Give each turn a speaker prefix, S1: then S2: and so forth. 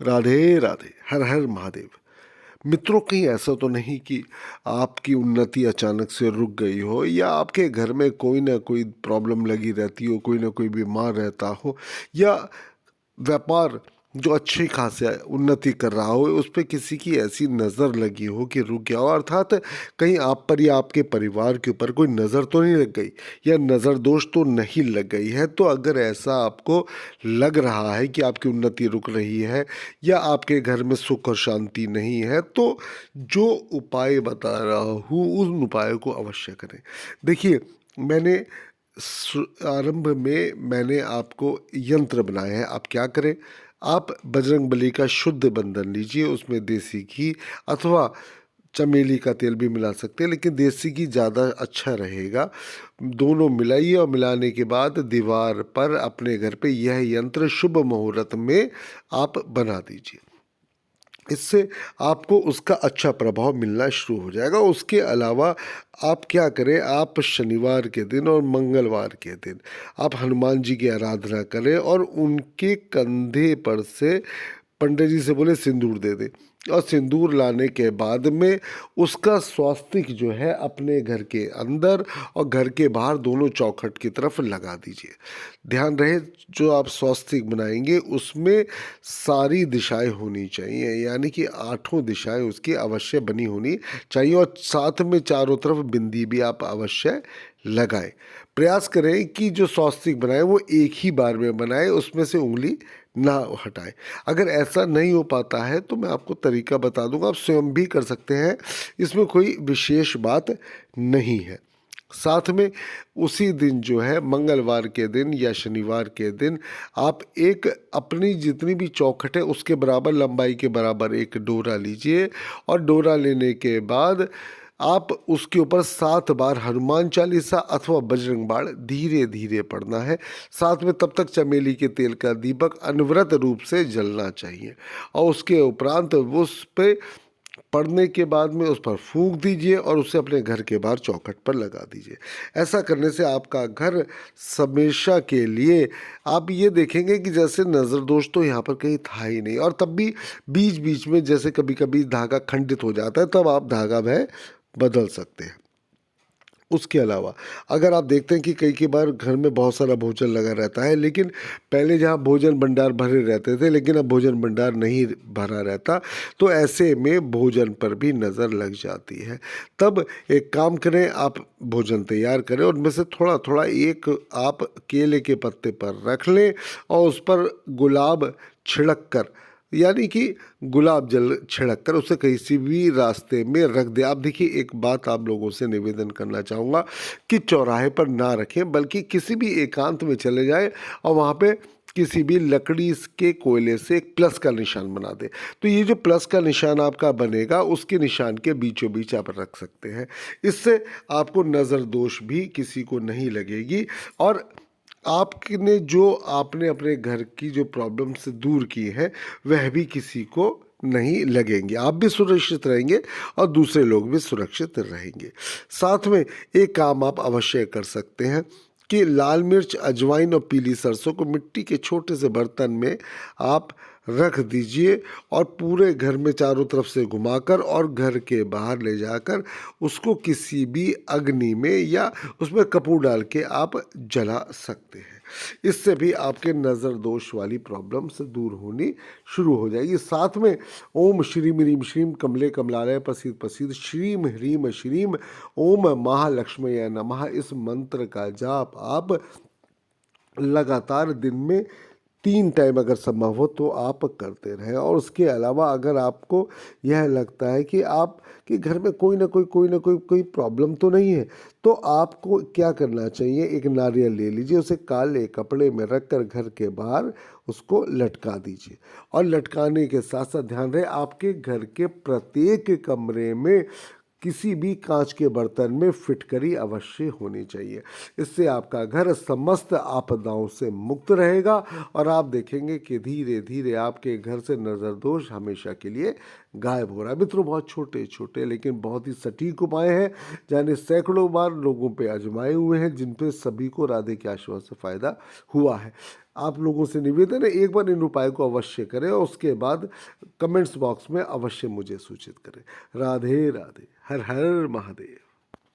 S1: राधे राधे, हर हर महादेव। मित्रों, कहीं ऐसा तो नहीं कि आपकी उन्नति अचानक से रुक गई हो या आपके घर में कोई ना कोई प्रॉब्लम लगी रहती हो, कोई ना कोई बीमार रहता हो, या व्यापार जो अच्छी खासी उन्नति कर रहा हो उस पे किसी की ऐसी नज़र लगी हो कि रुक गया हो, अर्थात कहीं आप पर या आपके परिवार के ऊपर कोई नज़र तो नहीं लग गई या नज़र दोष तो नहीं लग गई है। तो अगर ऐसा आपको लग रहा है कि आपकी उन्नति रुक रही है या आपके घर में सुख और शांति नहीं है, तो जो उपाय बता रहा हूँ उन उपायों को अवश्य करें। देखिए, मैंने आरंभ में मैंने आपको यंत्र बनाया है। आप क्या करें, आप बजरंगबली का शुद्ध बंधन लीजिए, उसमें देसी घी अथवा चमेली का तेल भी मिला सकते हैं, लेकिन देसी घी ज़्यादा अच्छा रहेगा। दोनों मिलाइए और मिलाने के बाद दीवार पर अपने घर पे यह यंत्र शुभ मुहूर्त में आप बना दीजिए। इससे आपको उसका अच्छा प्रभाव मिलना शुरू हो जाएगा। उसके अलावा आप क्या करें, आप शनिवार के दिन और मंगलवार के दिन आप हनुमान जी की आराधना करें और उनके कंधे पर से पंडित जी से बोले सिंदूर दे दें, और सिंदूर लाने के बाद में उसका स्वास्तिक जो है अपने घर के अंदर और घर के बाहर दोनों चौखट की तरफ लगा दीजिए। ध्यान रहे, जो आप स्वास्तिक बनाएंगे उसमें सारी दिशाएं होनी चाहिए, यानी कि आठों दिशाएं उसकी अवश्य बनी होनी चाहिए, और साथ में चारों तरफ बिंदी भी आप अवश्य लगाएं। प्रयास करें कि जो स्वास्तिक बनाए वो एक ही बार में बनाए, उसमें से उंगली ना हटाएं। अगर ऐसा नहीं हो पाता है तो मैं आपको तरीका बता दूंगा, आप स्वयं भी कर सकते हैं, इसमें कोई विशेष बात नहीं है। साथ में उसी दिन जो है मंगलवार के दिन या शनिवार के दिन आप एक अपनी जितनी भी चौखट है उसके बराबर लंबाई के बराबर एक डोरा लीजिए, और डोरा लेने के बाद आप उसके ऊपर 7 बार हनुमान चालीसा अथवा बजरंग बाण धीरे धीरे पढ़ना है। साथ में तब तक चमेली के तेल का दीपक अनवरत रूप से जलना चाहिए, और उसके उपरांत उस पे पढ़ने के बाद में उस पर फूंक दीजिए और उसे अपने घर के बाहर चौखट पर लगा दीजिए। ऐसा करने से आपका घर हमेशा के लिए आप ये देखेंगे कि जैसे नज़र दोष तो यहाँ पर कहीं था ही नहीं, और तब भी बीच बीच में जैसे कभी कभी धागा खंडित हो जाता है, तब आप धागा भय बदल सकते हैं। उसके अलावा अगर आप देखते हैं कि कई बार घर में बहुत सारा भोजन लगा रहता है, लेकिन पहले जहाँ भोजन भंडार भरे रहते थे लेकिन अब भोजन भंडार नहीं भरा रहता, तो ऐसे में भोजन पर भी नज़र लग जाती है। तब एक काम करें, आप भोजन तैयार करें और उनमें से थोड़ा थोड़ा एक आप केले के पत्ते पर रख लें और उस पर गुलाब छिड़क कर, यानी कि गुलाब जल छिड़क कर उसे किसी भी रास्ते में रख दे। आप देखिए, एक बात आप लोगों से निवेदन करना चाहूँगा कि चौराहे पर ना रखें, बल्कि किसी भी एकांत में चले जाए और वहाँ पे किसी भी लकड़ी के कोयले से एक प्लस का निशान बना दे। तो ये जो प्लस का निशान आपका बनेगा उसके निशान के बीचों बीच आप रख सकते हैं। इससे आपको नज़र दोष भी किसी को नहीं लगेगी, और आपने जो आपने अपने घर की जो प्रॉब्लम से दूर की है वह भी किसी को नहीं लगेंगे। आप भी सुरक्षित रहेंगे और दूसरे लोग भी सुरक्षित रहेंगे। साथ में एक काम आप अवश्य कर सकते हैं कि लाल मिर्च, अजवाइन और पीली सरसों को मिट्टी के छोटे से बर्तन में आप रख दीजिए और पूरे घर में चारों तरफ से घुमाकर और घर के बाहर ले जाकर उसको किसी भी अग्नि में या उसमें कपूर डाल के आप जला सकते हैं। इससे भी आपके नज़र दोष वाली प्रॉब्लम से दूर होनी शुरू हो जाएगी। साथ में ओम श्रीम ह्रीम श्रीम कमले कमलालय प्रसीद प्रसीद श्रीम ह्रीम श्रीम ओम महालक्ष्मय नमः, इस मंत्र का जाप आप लगातार दिन में 3 टाइम अगर संभव हो तो आप करते रहें। और उसके अलावा अगर आपको यह लगता है कि आपके घर में कोई ना कोई प्रॉब्लम तो नहीं है, तो आपको क्या करना चाहिए, एक नारियल ले लीजिए, उसे काले कपड़े में रखकर घर के बाहर उसको लटका दीजिए। और लटकाने के साथ साथ ध्यान रहे, आपके घर के प्रत्येक कमरे में किसी भी कांच के बर्तन में फिटकरी अवश्य होनी चाहिए। इससे आपका घर समस्त आपदाओं से मुक्त रहेगा और आप देखेंगे कि धीरे धीरे आपके घर से नज़र दोष हमेशा के लिए गायब हो रहा है। मित्रों, बहुत छोटे छोटे लेकिन बहुत ही सटीक उपाय हैं, जाने सैकड़ों बार लोगों पे आजमाए हुए हैं, जिन पे सभी को राधे के आशीर्वाद से फ़ायदा हुआ है। आप लोगों से निवेदन है, एक बार इन उपाय को अवश्य करें और उसके बाद कमेंट्स बॉक्स में अवश्य मुझे सूचित करें। राधे राधे, हर हर महादेव।